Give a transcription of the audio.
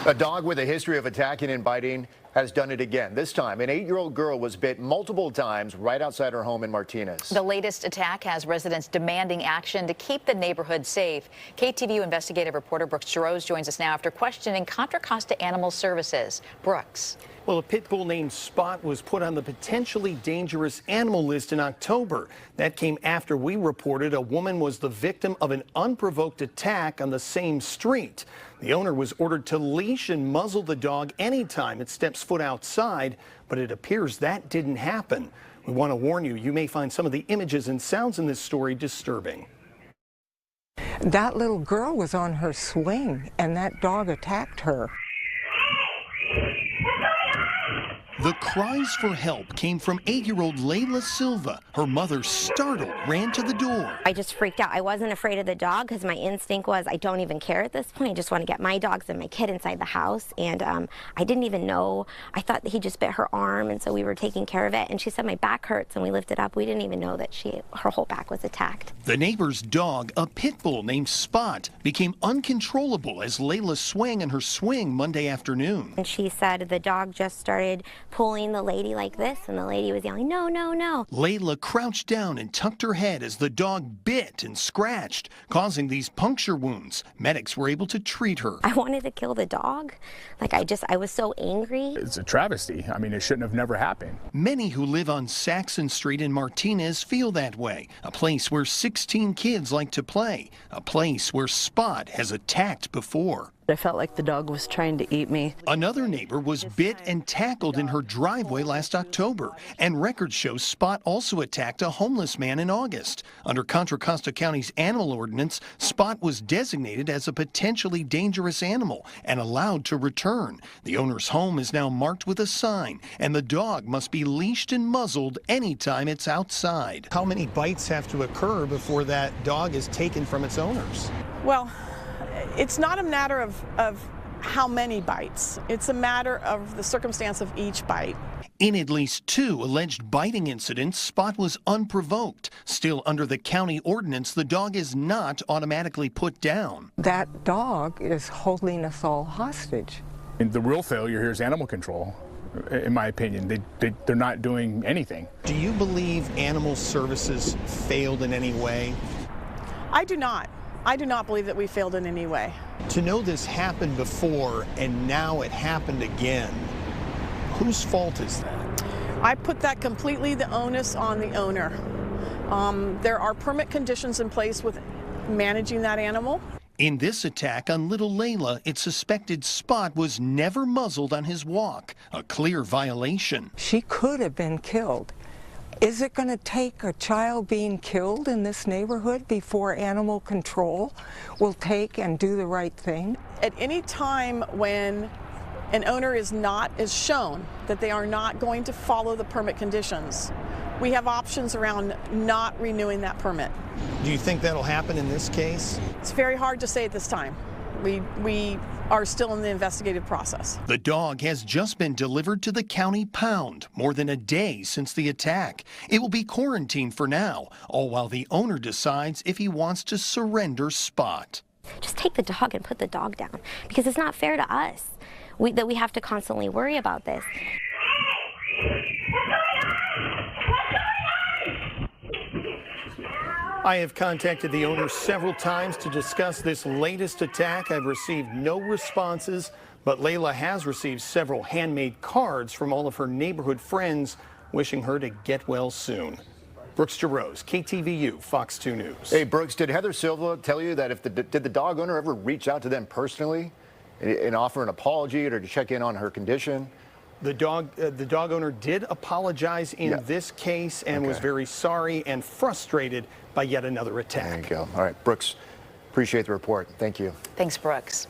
A dog with a history of attacking and biting has done it again. This time, an 8-year-old girl was bit multiple times right outside her home in Martinez. The latest attack has residents demanding action to keep the neighborhood safe. KTVU investigative reporter Brooks Giroux joins us now after questioning Contra Costa Animal Services. Brooks. Well, a pit bull named Spot was put on the potentially dangerous animal list in October. That came after we reported a woman was the victim of an unprovoked attack on the same street. The owner was ordered to leash and muzzle the dog anytime it steps foot outside, but it appears that didn't happen. We want to warn you, you may find some of the images and sounds in this story disturbing. That little girl was on her swing, and that dog attacked her. The cries for help came from 8-year-old Layla Silva. Her mother, startled, ran to the door. I just freaked out. I wasn't afraid of the dog because my instinct was I don't even care at this point. I just want to get my dogs and my kid inside the house. And I didn't even know. I thought that he just bit her arm, and so we were taking care of it. And she said my back hurts, and we lifted up. We didn't even know that her whole back was attacked. The neighbor's dog, a pit bull named Spot, became uncontrollable as Layla swang in her swing Monday afternoon. And she said the dog just started pulling the lady like this, and the lady was yelling, "No, no, no." Layla crouched down and tucked her head as the dog bit and scratched, causing these puncture wounds. Medics were able to treat her. I wanted to kill the dog. I was so angry. It's a travesty. I mean, it shouldn't have never happened. Many who live on Saxon Street in Martinez feel that way. A place where 16 kids like to play. A place where Spot has attacked before. I felt like the dog was trying to eat me. Another neighbor was bit and tackled in her driveway last October, and records show Spot also attacked a homeless man in August. Under Contra Costa County's animal ordinance, Spot was designated as a potentially dangerous animal and allowed to return. The owner's home is now marked with a sign, and the dog must be leashed and muzzled anytime it's outside. How many bites have to occur before that dog is taken from its owners? Well, it's not a matter of how many bites. It's a matter of the circumstance of each bite. In at least 2 alleged biting incidents, Spot was unprovoked. Still, under the county ordinance, the dog is not automatically put down. That dog is holding us all hostage. And the real failure here is animal control, in my opinion. They're not doing anything. Do you believe animal services failed in any way? I do not. I do not believe that we failed in any way. To know this happened before and now it happened again, whose fault is that? I put that completely the onus on the owner. There are permit conditions in place with managing that animal. In this attack on little Layla, it's suspected Spot was never muzzled on his walk, a clear violation. She could have been killed. Is it going to take a child being killed in this neighborhood before animal control will take and do the right thing? At any time when an owner is shown that they are not going to follow the permit conditions, we have options around not renewing that permit. Do you think that'll happen in this case? It's very hard to say at this time. We are still in the investigative process. The dog has just been delivered to the county pound more than a day since the attack. It will be quarantined for now, all while the owner decides if he wants to surrender Spot. Just take the dog and put the dog down, because it's not fair to us that we have to constantly worry about this. I have contacted the owner several times to discuss this latest attack. I've received no responses, but Layla has received several handmade cards from all of her neighborhood friends wishing her to get well soon. Brooks Giroux, KTVU, Fox 2 News. Hey, Brooks, did Heather Silva tell you that did the dog owner ever reach out to them personally and offer an apology or to check in on her condition? The dog owner did apologize in this case and was very sorry and frustrated by yet another attack. There you go. All right, Brooks, appreciate the report. Thank you. Thanks, Brooks.